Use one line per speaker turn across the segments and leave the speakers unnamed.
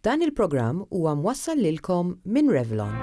Dan il-programm huwa mwassal lilkom minn Revlon.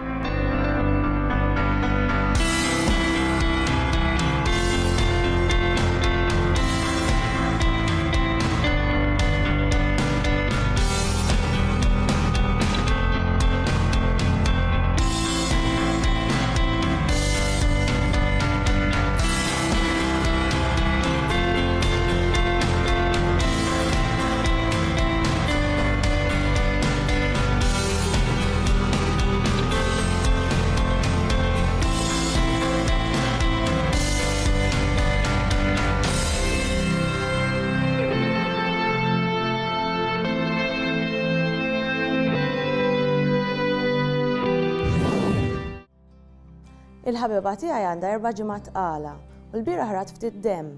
Il-ħabiba tiegħi għandha 4 ġimgħat tqala u l-bieraħ rat ftit demm.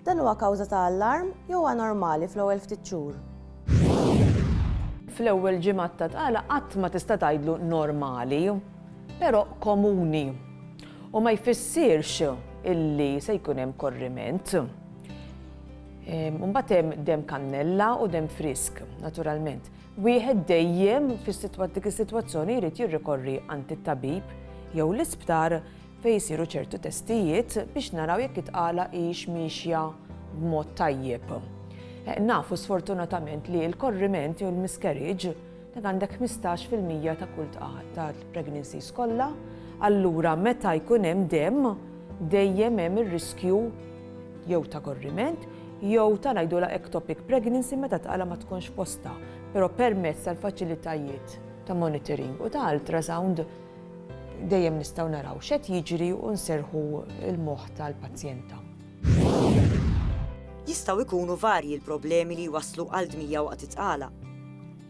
Dan huwa kawża ta' allarm jew huwa normali fl-ewwel ftit xhur?
Fl-ewwel ġimgħat ta' tqala qatt ma tista' tgħidlu normali, però komuni. U ma jfissirx illi se jkun hemm korriment. Mbagħad hemm demm kannella u demm frisk, naturalment. Wieħed dejjem dik is-sitwazzjoni jrid jirrikorri għand it-tabib jew l-isptar fejn jsiru ċertu testijiet biex naraw jekk it-tqala hix mixja b'mod tajjeb. Nafu sfortunatament li l-korriment jew l-miscarriage dak għandek 15% ta' kull tal-pregnancies kollha, allura meta jkun hemm demm dejjem hemm ir-riskju jew ta' korriment jew ta' ngħidula ectopic pregnancy meta tqala ma tkunx posta, però permezz tal-faċilitajiet ta' monitoring u ta' ultrasound dejjem nistgħu naraw x'qed jiġri u nserħu l-moħħ tal-pazjenta.
Jistgħu jkunu varji l-problemi li waslu għal dmija waqt it-tqala.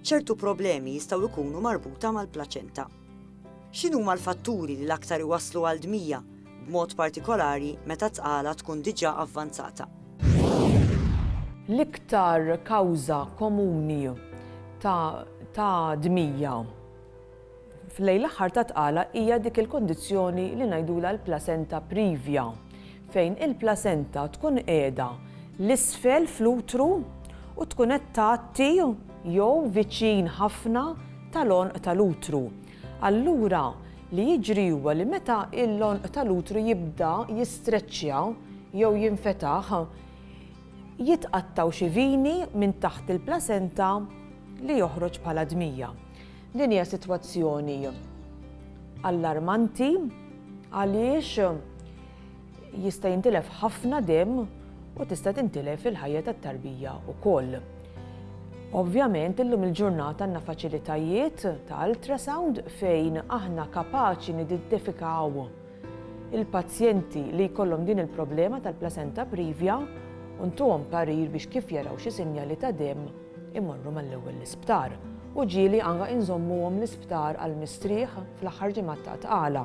ċertu problemi jistgħu jkunu marbuta mal-plaċenta. X'inhuma l-fatturi li l-aktar iwasslu għal dmija b'mod partikolari meta tqala tkun diġà avvanzata?
L-iktar kawża komuni ta' dmija fl-lejl aħħar ta' tqala hija dik il-kondizzjoni li ngħidula l-placenta previa, fejn il-placenta tkun qiegħda l-isfel fl-utru u tkun qed tagħti jew viċin ħafna tal-għonq tal-utru. Allura li jiġri huwa li meta l-għonq tal-utru jibda jistreċċja jew jinfetaħ, jitqattaw xi vini minn taħt il-placenta li joħroġ bħala dmija. Din hija sitwazzjoni allarmanti għaliex jista' jintilef ħafna demm u tista' tintilef il-ħajja tat-tarbija wkoll. Ovvjament illum il-ġurnata għandna faċilitajiet ta' ultrasound fejn aħna kapaċi nidentifikaw il-pazjenti li jkollhom din il-problema tal-placenta previa u ntuhom parir biex kif jaraw xi sinjali ta' demm imorru mal-ewwel l-isptar. U ġieli anke inżommuhom l-isptar għal mistrieħ fl-aħħar ġimgħat ta' tqala.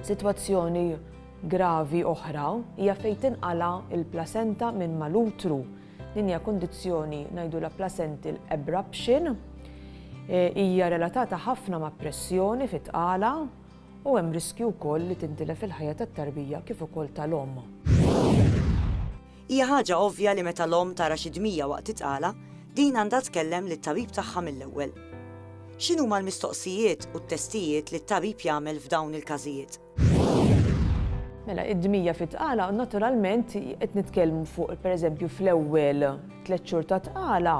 Sitwazzjoni gravi oħra hija fejn tinqala l-placenta minn mal-utru. Din hija kundizzjoni ngħidula placental abruption, hija relatata ħafna ma' pressjoni fit-tqala u hemm riskju wkoll li tintilef il-ħajja tat-tarbija kif ukoll tal-omm.
Hija ħaġa ovvja li meta l-omm tara xi dmija waqt it-tqala, din għandha tkellem lit-tabib tagħha mill-ewwel. X'inhuma l-mistoqsijiet u t-testijiet li t-tabib jagħmel f'dawn il-każijiet?
Mela, id-dmija fit-tqala naturalment qed nitkellmu fuq pereżempju fl-ewwel 3 xhur ta' tqala.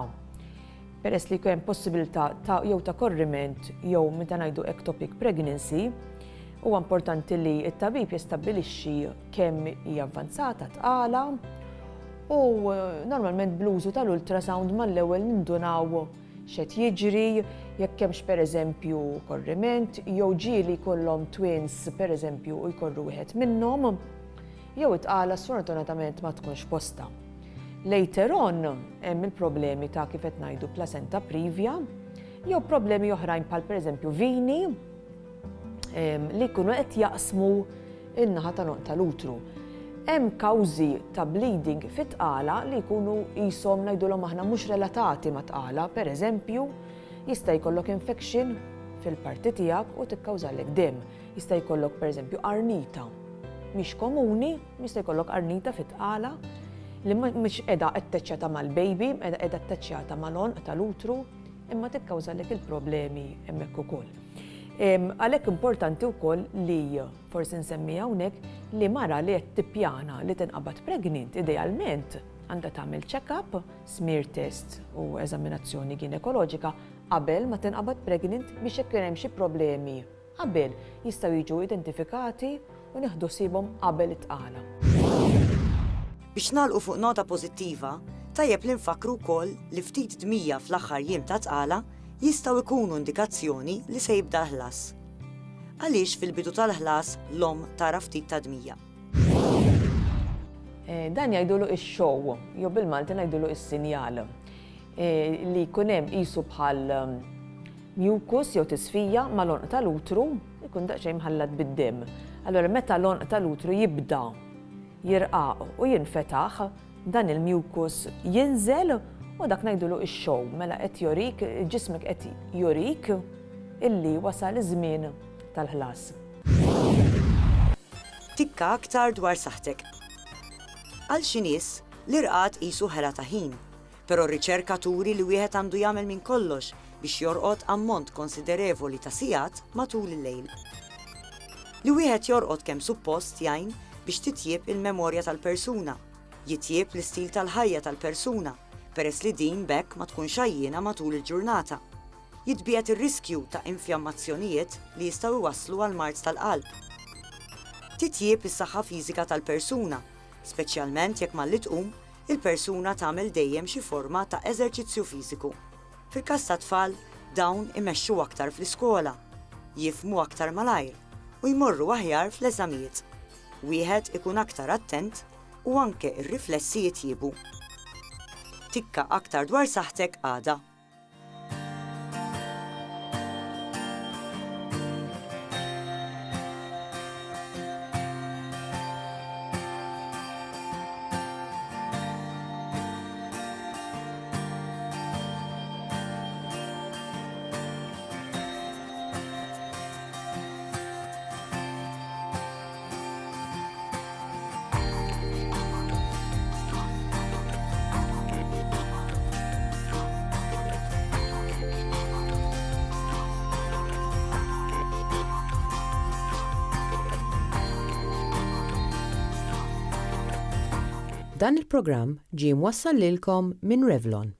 Peress li hemm possibilità jew ta' korriment jew meta ngħidu ectopic pregnancy, huwa importanti li t-tabib jistabbilixxi kemm hija avvanzata tqala u normalment bl-użu tal-ultrasound mal-ewwel nindunaw x'qed jiġri jekk hemmx pereżempju korriment jew ġieli jkollhom twins pereżempju u jkorru wieħed minnhom jew it-tqala sfortunatament ma tkunx posta. Later on hemm il-problemi ta' kif qed ngħidu placenta previa jew problemi oħrajn bħal pereżempju vini li jkunu qed jaqsmu in-naħa tal-għonq tal-utru. Hemm kawżi ta' bleeding fit-tqala li jkunu qishom ngħidulhom aħna mhux relatati ma' tqala, pereżempju jista' jkollok infection fil-parti tiegħek u tikkawżalek demm. Jista' jkollok pereżempju arnita. Mhix komuni, jista' jkollok arnita fit-tqala li mhix qiegħda atteċċjata mal-baby, qiegħda atteċċjata mal-għonq tal-utru imma tikkawżalek il-problemi hemmhekk ukoll. Għalhekk importanti wkoll li forsi nsemmi hawnhekk li mara li qed tippjana li tinqabad pregnant idealment għandha tagħmel check-up, smear test u eżaminazzjoni ginekoloġika qabel ma tinqabad pregnant biex jekk hemm xi problemi qabel jistgħu jiġu identifikati u nieħdu sibhom qabel it-tqala.
Biex nagħlqu fuq nota pożittiva, tajjeb li nfakru wkoll li ftit dmija fl-aħħar jiem ta' tqala jistgħu jkunu indikazzjoni li se jibda ħlas. Għaliex fil-bidu tal-ħlas l-om tara ftit ta' dmija.
Dan jgħidulu ix-show, jew bil-Malti ngħidulu is-sinjal li jkun hemm qisu bħal mucus jew tisfija mal-onq tal-utru jkun daqsxejn mħallat bid-demm. Allura meta l-onq tal-utru jibda jirqaq u jinfetaħ, dan il-mucus jinżel u dak ngħidulu ix-show, mela qed jorik, ġismek qed jorik illi wasal iż-żmien tal-ħlas.
Tikka aktar dwar saħtek. Għal xi nies l-irqad qisu ħela ta' ħin, però r-riċerka turi li wieħed għandu jagħmel minn kollox biex jorqod ammont konsiderevoli ta' sigħat matul il-lejl. Li wieħed jorqod kemm suppost jgħin biex titjieb il-memorja tal-persuna, jitjieb l-istil tal-ħajja tal-persuna, peress li din bekk ma tkunx għajjiena matul il-ġurnata. Jitbiet ir-riskju ta' infjammazzjonijiet li jistgħu iwasslu għal mart tal-qalb. Titjieb is-saħħa fiżika tal-persuna, speċjalment jekk malli tqum il-persuna tagħmel dejjem xi forma ta' eżerċizzju fiżiku. Fil-każ ta' tfal, dawn imexxu aktar fl-iskola, jifhmu aktar malajr u jmorru aħjar fl-eżamijiet. Wieħed ikun aktar attent u anke ir-riflessi jitjiebu. Tikka aktar dwar saħtek għada.
Dan il-programm ġie mwassal lilkom minn Revlon.